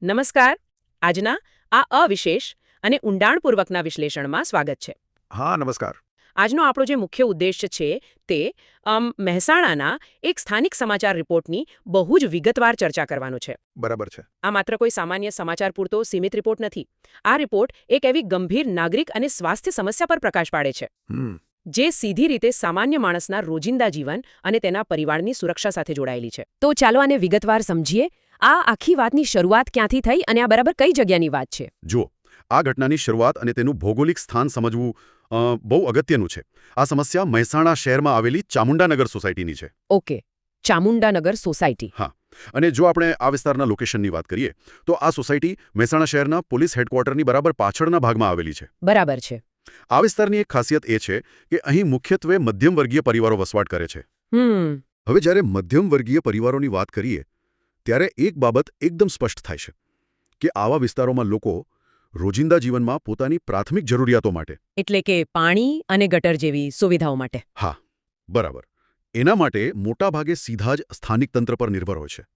નમસ્કાર. આજના આ અવિશેષ અને ઊંડાણપૂર્વકના વિશ્લેષણમાં સ્વાગત છે. હા, નમસ્કાર. આજનો આપણો જે મુખ્ય ઉદ્દેશ્ય છે તે મહેસાણાના એક સ્થાનિક સમાચાર રિપોર્ટની બહુ જ વિગતવાર ચર્ચા કરવાનો છે. બરાબર છે. આ માત્ર કોઈ સામાન્ય સમાચાર પૂરતો સીમિત રિપોર્ટ નથી. આ રિપોર્ટ એક એવી ગંભીર નાગરિક અને સ્વાસ્થ્ય સમસ્યા પર પ્રકાશ પાડે છે જે સીધી રીતે સામાન્ય માણસના રોજિંદા જીવન અને તેના પરિવારની સુરક્ષા સાથે જોડાયેલી છે. તો ચાલો આને વિગતવાર સમજીએ. આ આખી વાતની શરૂઆત ક્યાંથી થઈ અને આ બરાબર કઈ જગ્યાની વાત છે? જુઓ, આ ઘટનાની શરૂઆત અને તેનું ભૌગોલિક સ્થાન સમજવું બહુ અગત્યનું છે. આ સમસ્યા મહેસાણા શહેરમાં આવેલી ચામુંડાનગર સોસાયટીની છે. Okay, Chamundanagar society. હા, અને જો આપણે આ વિસ્તારના લોકેશનની વાત કરીએ તો આ સોસાયટી મહેસાણા શહેરના પોલીસ હેડક્વાર્ટરની બરાબર પાછળના ભાગમાં આવેલી છે. બરાબર છે. આ વિસ્તારની એક ખાસિયત એ છે કે અહીં મુખ્યત્વે મધ્યમવર્ગીય પરિવારો વસવાટ કરે છે. હવે જ્યારે મધ્યમવર્ગીય પરિવારોની વાત કરીએ ત્યારે એક બાબત એકદમ સ્પષ્ટ થાય છે કે આવા વિસ્તારોમાં લોકો રોજિંદા જીવનમાં પોતાની પ્રાથમિક જરૂરિયાતો માટે, એટલે કે પાણી અને ગટર જેવી સુવિધાઓ માટે. હા, બરાબર, એના માટે મોટાભાગે સીધા જ સ્થાનિક તંત્ર પર નિર્ભર હોય છે.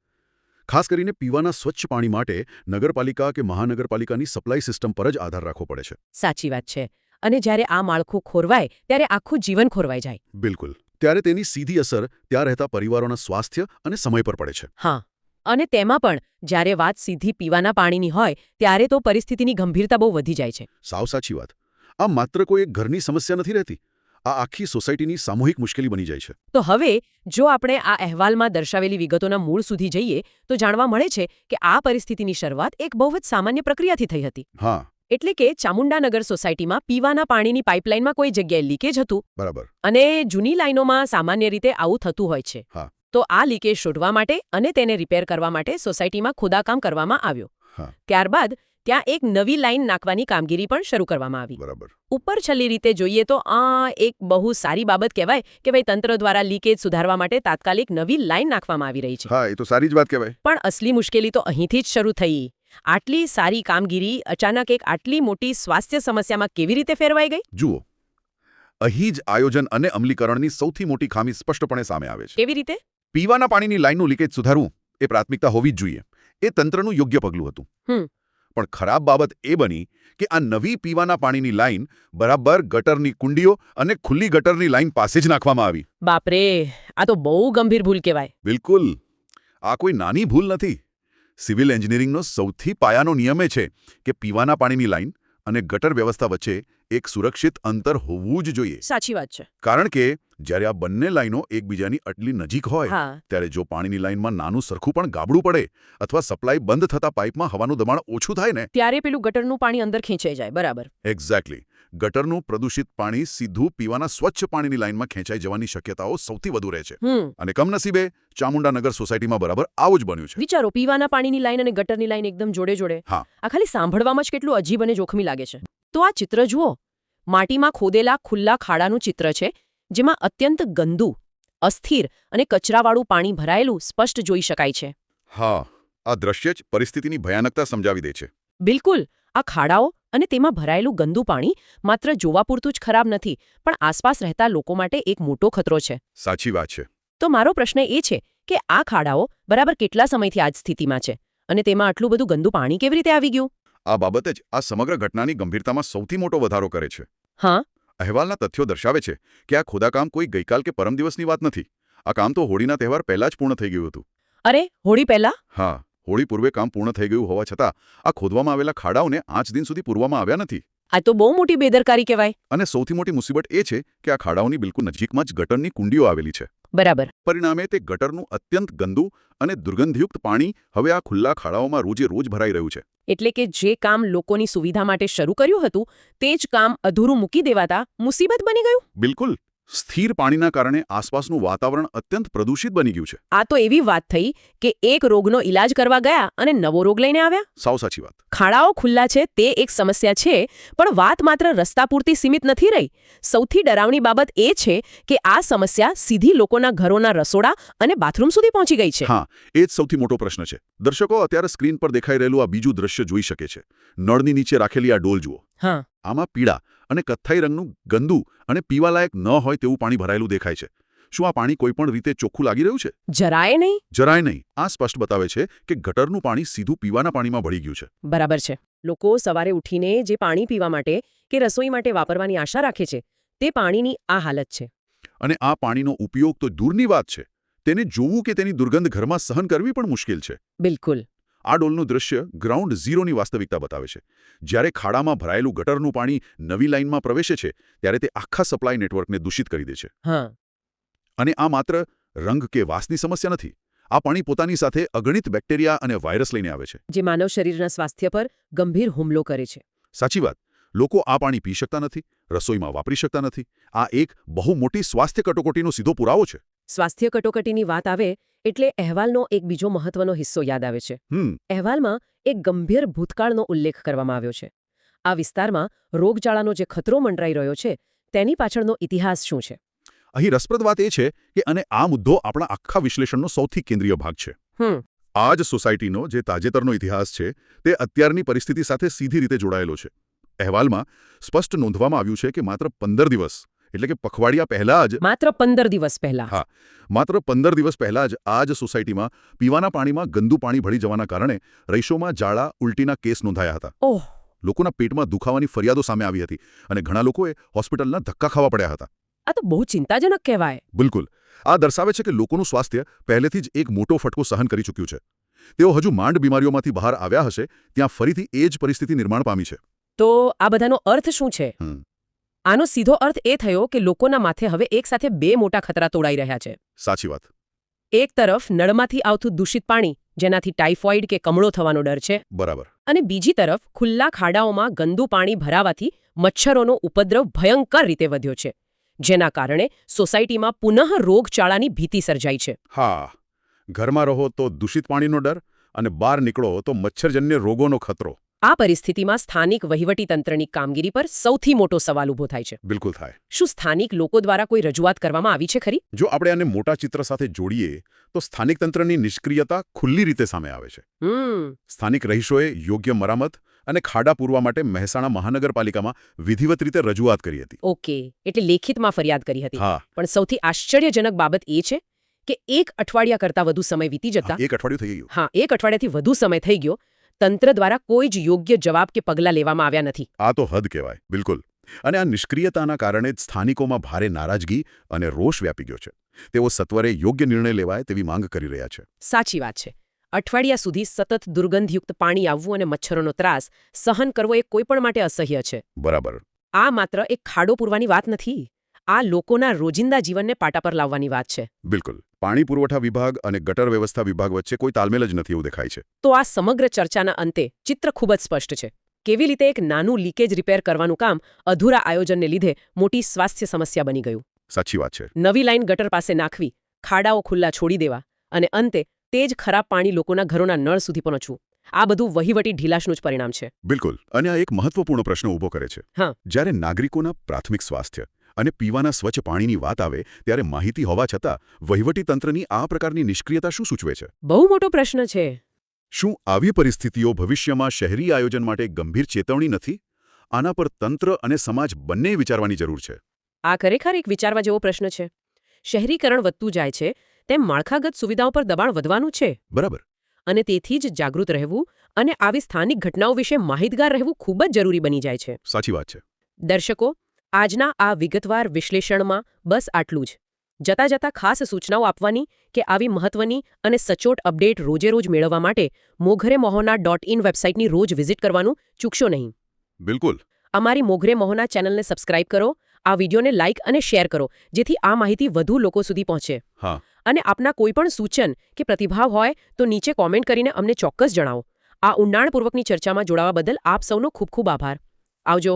ખાસ કરીને પીવાના સ્વચ્છ પાણી માટે નગરપાલિકા કે મહાનગરપાલિકાની સપ્લાય સિસ્ટમ પર જ આધાર રાખવો પડે છે. સાચી વાત છે. અને જ્યારે આ માળખું ખોરવાય ત્યારે આખું જીવન ખોરવાઈ જાય. બિલકુલ. ત્યારે તેની સીધી અસર ત્યાં રહેતા પરિવારોના સ્વાસ્થ્ય અને સમય પર પડે છે. હા, અને તેમાં પણ જ્યારે વાત સીધી પીવાના પાણીની હોય ત્યારે તો પરિસ્થિતિની ગંભીરતા બહુ વધી જાય છે. સાવ સાચી વાત. આ માત્ર કોઈ એક ઘરની સમસ્યા નથી રહેતી. આ આખી સોસાયટીની સામૂહિક મુશ્કેલી બની જાય છે. તો હવે જો આપણે આ અહેવાલમાં દર્શાવેલી વિગતોના મૂળ સુધી જઈએ તો જાણવા મળે છે કે આ પરિસ્થિતિની શરૂઆત એક બહુ જ સામાન્ય પ્રક્રિયાથી થઈ હતી. હા, એટલે કે ચામુંડાનગર સોસાયટીમાં પીવાના પાણીની પાઇપલાઇનમાં કોઈ જગ્યાએ લીકેજ હતું. બરાબર. અને જૂની લાઇનોમાં સામાન્ય રીતે આવું થતું હોય છે. હા. તો આ લીકેજ શોધવા માટે અને તેને રિપેર કરવા માટે સોસાયટીમાં ખોદાકામ કરવામાં આવ્યું. હા. ત્યારબાદ ત્યાં એક નવી લાઇન નાખવાની કામગીરી પણ શરૂ કરવામાં આવી. બરાબર. ઉપર છેલ્લી રીતે જોઈએ તો આ એક બહુ સારી બાબત કહેવાય કે ભાઈ તંત્ર દ્વારા લીકેજ સુધારવા માટે તાત્કાલિક નવી લાઇન નાખવામાં આવી રહી છે. હા, એ તો સારી જ વાત કહેવાય. પણ અસલી મુશ્કેલી તો અહીંથી જ શરૂ થઈ. આટલી સારી કામગીરી અચાનક એક આટલી મોટી સ્વાસ્થ્ય સમસ્યામાં કેવી રીતે ફેરવાઈ ગઈ? જુઓ, અહીં જ આયોજન અને અમલીકરણની સૌથી મોટી ખામી સ્પષ્ટપણે સામે આવે છે. કેવી રીતે? પીવાના પાણીની લાઇનનું લીકેજ સુધારવું એ પ્રાથમિકતા હોવી જ જોઈએ. એ તંત્રનું યોગ્ય પગલું હતું. પણ ખરાબ બાબત એ બની કે આ નવી પીવાના પાણીની લાઇન બરાબર ગટરની કુંડીઓ અને ખુલ્લી ગટરની લાઇન પાસે જ નાખવામાં આવી. બાપરે, આ તો બહુ ગંભીર ભૂલ કહેવાય. બિલકુલ. આ કોઈ નાની ભૂલ નથી. સિવિલ એન્જિનિયરિંગનો સૌથી પાયાનો નિયમ એ છે કે પીવાના પાણીની લાઇન અને ગટર વ્યવસ્થા વચ્ચે એક સુરક્ષિત અંતર હોવું જ જોઈએ. સાચી વાત છે. કારણ કે જ્યારે આ બંને લાઈનો એકબીજાની આટલી નજીક હોય હા. ત્યારે જો પાણીની લાઈનમાં નાનું સરખું પણ ગાબડું પડે અથવા સપ્લાય બંધ થતા પાઇપમાં હવાનું દબાણ ઓછું થાય ને ત્યારે પેલું ગટરનું પાણી અંદર ખેંચાઈ જાય. બરાબર. એક્ઝેક્ટલી. ગટરનું પ્રદૂષિત પાણી સીધું પીવાના સ્વચ્છ પાણીની લાઈનમાં ખેંચાઈ જવાની શક્યતાઓ સૌથી વધુ રહે છે. અને કમનસીબે ચામુંડાનગર સોસાયટીમાં બરાબર આવું જ બન્યું છે. વિચારો, પીવાના પાણીની લાઈન અને ગટરની લાઈન એકદમ જોડે જોડે. હા. આ ખાલી સાંભળવામાં જ કેટલું અજીબ અને જોખમી લાગે છે. તો આ ચિત્ર જુઓ. માટીમાં ખોદેલા ખુલ્લા ખાડાનું ચિત્ર છે જેમાં અત્યંત ગંદુ, અસ્થિર અને કચરાવાળું પાણી ભરાયેલું સ્પષ્ટ જોઈ શકાય છે. હા, આ દ્રશ્ય જ પરિસ્થિતિની ભયાનકતા સમજાવી દે છે. બિલકુલ. આ ખાડાઓ અને તેમાં ભરાયેલું ગંદુ પાણી માત્ર જોવા પૂરતું જ ખરાબ નથી પણ આસપાસ રહેતા લોકો માટે એક મોટો ખતરો છે. સાચી વાત છે. તો મારો પ્રશ્ન એ છે કે આ ખાડાઓ બરાબર કેટલા સમયથી આ જ સ્થિતિમાં છે અને તેમાં આટલું બધું ગંદુ પાણી કેવી રીતે આવી ગયું? આ બાબત જ આ સમગ્ર ઘટનાની ગંભીરતામાં સૌથી મોટો વધારો કરે છે. હા. અહેવાલના તથ્યો દર્શાવે છે કે આ ખોદાકામ કોઈ ગઈકાલ કે પરમ દિવસની વાત નથી. આ કામ તો હોળીના તહેવાર પહેલા જ પૂર્ણ થઈ ગયું હતું. અરે, હોળી પહેલા? હા, હોળી પૂર્વે કામ પૂર્ણ થઈ ગયું હોવા છતાં આ ખોદવામાં આવેલા ખાડાઓને આજ દિન સુધી પૂરવામાં આવ્યા નથી. આ તો બહુ મોટી બેદરકારી કહેવાય. અને સૌથી મોટી મુસીબત એ છે કે આ ખાડાઓની બિલકુલ નજીકમાં જ ગટરની કુંડીઓ આવેલી છે. બરાબર. પરિણામે તે ગટરનું અત્યંત ગંદુ અને દુર્ગંધયુક્ત પાણી હવે આ ખુલ્લા ખાડાઓમાં રોજે રોજ ભરાઈ રહ્યું છે. એટલે કે જે કામ લોકોની સુવિધા માટે શરૂ કર્યું હતું તે જ કામ અધૂરું મૂકી દેવાતા મુસીબત બની ગયું. બિલકુલ. સ્થિર પાણીના કારણે આસપાસનું વાતાવરણ અત્યંત પ્રદૂષિત બની ગયું છે. આ તો એવી વાત થઈ કે એક રોગનો ઈલાજ કરવા ગયા અને નવો રોગ લઈને આવ્યા. સાવ સાચી વાત. ખાડાઓ ખુલ્લા છે તે એક સમસ્યા છે પણ વાત માત્ર રસ્તા પૂરતી સીમિત નથી રહી. સૌથી ડરાવની બાબત એ છે કે આ સમસ્યા સીધી લોકોના ઘરોના રસોડા અને બાથરૂમ સુધી પહોંચી ગઈ છે. હા, એ જ સૌથી મોટો પ્રશ્ન છે. દર્શકો અત્યારે સ્ક્રીન પર દેખાઈ રહેલું આ બીજું દ્રશ્ય જોઈ શકે છે. નળની નીચે રાખેલી આ ડોલ જુઓ. હા. આમાં પીળા અને કથ્થાઈ રંગનું ગંદુ અને પીવાલાયક ન હોય તેવું પાણી ભરાયેલું દેખાય છે. શું આ પાણી કોઈપણ રીતે ચોખ્ખું લાગી રહ્યું છે? જરાય નહીં. જરાય નહીં. આ સ્પષ્ટ બતાવે છે કે ગટરનું પાણી સીધું પીવાના પાણીમાં ભળી ગયું છે. બરાબર છે. લોકો સવારે ઉઠીને જે પાણી પીવા માટે કે રસોઈ માટે વાપરવાની આશા રાખે છે તે પાણીની આ હાલત છે. અને આ પાણીનો ઉપયોગ તો દૂરની વાત છે. તેને જોવું કે તેની દુર્ગંધ ઘરમાં સહન કરવી પણ મુશ્કેલ છે. બિલકુલ. આ ડોલનું દૃશ્ય ગ્રાઉન્ડ ઝીરોની વાસ્તવિકતા બતાવે છે. જ્યારે ખાડામાં ભરાયેલું ગટરનું પાણી નવી લાઇનમાં પ્રવેશે છે ત્યારે તે આખા સપ્લાય નેટવર્કને દૂષિત કરી દે છે. હા. અને આ માત્ર રંગ કે વાસની સમસ્યા નથી. આ પાણી પોતાની સાથે અગણિત બેક્ટેરિયા અને વાયરસ લઈને આવે છે. જે માનવ શરીરના સ્વાસ્થ્ય પર ગંભીર હુમલો કરે છે. સાચી વાત. લોકો આ પાણી પી શકતા નથી, રસોઈમાં વાપરી શકતા નથી. આ એક બહુ મોટી સ્વાસ્થ્ય કટોકટીનો સીધો પુરાવો છે. સ્વાસ્થ્ય કટોકટીની વાત આવે એટલે અહેવાલનો એક બીજો મહત્વનો હિસ્સો યાદ આવે છે. અહેવાલમાં એક ગંભીર ભૂતકાળનો ઉલ્લેખ કરવામાં આવ્યો છે. આ વિસ્તારમાં રોગચાળાનો જે ખતરો મંડરાઈ રહ્યો છે તેની પાછળનો ઇતિહાસ શું છે? અહીં રસપ્રદ વાત એ છે કે અને આ મુદ્દો આપણા આખા વિશ્લેષણનો સૌથી કેન્દ્રીય ભાગ છે. આ જ સોસાયટીનો જે તાજેતરનો ઇતિહાસ છે તે અત્યારની પરિસ્થિતિ સાથે સીધી રીતે જોડાયેલો છે. અહેવાલમાં સ્પષ્ટ નોંધવામાં આવ્યું છે કે માત્ર 15 દિવસ એટલે કે પખવાડિયા પહેલા જ માત્ર 15 દિવસ પહેલા હા માત્ર 15 દિવસ પહેલા જ આ જ સોસાયટીમાં પીવાના પાણીમાં ગંદુ પાણી ભળી જવાના કારણે રહીશોમાં ઝાડા ઉલટીના કેસ નોંધાયા હતા. ઓહ. લોકોના પેટમાં દુખાવાની ફરિયાદો સામે આવી હતી અને ઘણા લોકોએ હોસ્પિટલના ધક્કા ખાવા પડ્યા હતા. આ તો બહુ ચિંતાજનક કહેવાય. બિલકુલ. આ દર્શાવે છે કે લોકોનું સ્વાસ્થ્ય પહેલેથી જ એક મોટો ફટકો સહન કરી ચૂક્યું છે. તેઓ હજુ માંડ બીમારીઓમાંથી બહાર આવ્યા હશે ત્યાં ફરીથી એ જ પરિસ્થિતિ નિર્માણ પામી છે. તો આ બધાનો અર્થ શું છે? આનો સીધો અર્થ એ થયો કે લોકોના માથે હવે એકસાથે બે મોટા ખતરા તોડાઈ રહ્યા છે. સાચી વાત. એક તરફ નળમાંથી આવતું દૂષિત પાણી જેનાથી ટાઇફોઇડ કે કમળો થવાનો ડર છે. બરાબર. અને બીજી તરફ ખુલ્લા ખાડાઓમાં ગંદુ પાણી ભરાવાથી મચ્છરોનો ઉપદ્રવ ભયંકર રીતે વધ્યો છે, જેના કારણે સોસાયટીમાં પુનઃ રોગચાળાની ભીતિ સર્જાઈ છે. હા. ઘરમાં રહો તો દૂષિત પાણીનો ડર અને બહાર નીકળો તો મચ્છરજન્ય રોગોનો ખતરો. આ પરિસ્થિતિમાં સ્થાનિક વહીવટીતંત્રની કામગીરી પર સૌથી મોટો સવાલ ઊભો થાય છે. બિલકુલ થાય. શું સ્થાનિક લોકો દ્વારા કોઈ રજૂઆત કરવામાં આવી છે ખરી? જો આપણે આને મોટા ચિત્ર સાથે જોડીએ તો સ્થાનિક તંત્રની નિષ્ક્રિયતા ખુલ્લી રીતે સામે આવે છે. સ્થાનિક રહીશોએ યોગ્ય મરામત અને ખાડા પૂરવા માટે મહેસાણા મહાનગરપાલિકામાં વિધિવત રીતે રજૂઆત કરી હતી. ઓકે, એટલે લેખિતમાં ફરિયાદ કરી હતી. હા. પણ સૌથી આશ્ચર્યજનક બાબત એ છે કે એક અઠવાડિયા કરતાં વધુ સમય વીતી જતા એક અઠવાડિયું થઈ ગયું. હા, એક અઠવાડિયાથી વધુ સમય થઈ ગયો, તંત્ર દ્વારા કોઈ જ યોગ્ય જવાબ કે પગલાં લેવામાં આવ્યા નથી. આ તો હદ કહેવાય. બિલકુલ. અને આ નિષ્ક્રિયતાના કારણે જ સ્થાનિકોમાં ભારે નારાજગી અને રોષ વ્યાપી ગયો છે. તેઓ સત્વરે યોગ્ય નિર્ણય લેવાય તેવી માંગ કરી રહ્યા છે. સાચી વાત છે. અઠવાડિયા સુધી સતત દુર્ગંધયુક્ત પાણી આવવું અને મચ્છરોનો ત્રાસ સહન કરવો એ કોઈપણ માટે અસહ્ય છે. બરાબર. આ માત્ર એક ખાડો પૂરવાની વાત નથી. આ લોકોના રોજિંદા જીવનને પાટા પર લાવવાની વાત છે. બિલકુલ. પાણી પુરવઠા વિભાગ અને ગટર વ્યવસ્થા વિભાગ વચ્ચે કોઈ તાલમેલ જ નથી એવું દેખાય છે. તો આ સમગ્ર ચર્ચાના અંતે ચિત્ર ખૂબ જ સ્પષ્ટ છે. કેવી રીતે એક નાનું લીકેજ રિપેર કરવાનું કામ અધૂરા આયોજનને લીધે મોટી સ્વાસ્થ્ય સમસ્યા બની ગયું. સાચી વાત છે. નવી લાઈન ગટર પાસે નાખવી, ખાડાઓ ખુલ્લા છોડી દેવા અને અંતે તે જ ખરાબ પાણી લોકોના ઘરોના નળ સુધી પહોંચવું, આ બધું વહીવટી ઢીલાશનું જ પરિણામ છે. બિલકુલ. અને આ એક મહત્વપૂર્ણ પ્રશ્ન ઊભો કરે છે. જ્યારે નાગરિકોના પ્રાથમિક સ્વાસ્થ્ય અને પીવાના સ્વચ્છ પાણીની વાત આવે ત્યારે માહિતી હોવા છતાં વહીવટીતંત્રની આ પ્રકારની નિષ્ક્રિયતા શું સૂચવે છે? બહુ મોટો પ્રશ્ન છે. શું આવી પરિસ્થિતિઓ ભવિષ્યમાં શહેરી આયોજન માટે ગંભીર ચેતવણી નથી? આના પર તંત્ર અને સમાજ બંને વિચારવાની જરૂર છે. આ ખરેખર એક વિચારવા જેવો પ્રશ્ન છે. શહેરીકરણ વધતું જાય છે તેમ માળખાગત સુવિધાઓ પર દબાણ વધવાનું છે. બરાબર. અને તેથી જ જાગૃત રહેવું અને આવી સ્થાનિક ઘટનાઓ વિશે માહિતગાર રહેવું ખૂબ જ જરૂરી બની જાય છે. સાચી વાત છે. દર્શકો, આજના આ વિગતવાર વિશ્લેષણમાં બસ આટલું જ. જતા જતા ખાસ સૂચનાઓ આપવાની કે આવી મહત્વની અને સચોટ અપડેટ રોજે રોજ મેળવવા માટે મોઘરે મહોના .in વેબસાઇટની રોજ વિઝિટ કરવાનું ચૂકશો નહીં. બિલકુલ. અમારી મોઘરે મહોના ચેનલને સબસ્ક્રાઇબ કરો, આ વિડીયોને લાઇક અને શેર કરો જેથી આ માહિતી વધુ લોકો સુધી પહોંચે. હા. અને આપના કોઈપણ સૂચન કે પ્રતિભાવ હોય તો નીચે કોમેન્ટ કરીને અમને ચોક્કસ જણાવો. આ ઊંડાણપૂર્વકની ચર્ચામાં જોડાવા બદલ આપ સૌનો ખૂબ ખૂબ આભાર. આવજો.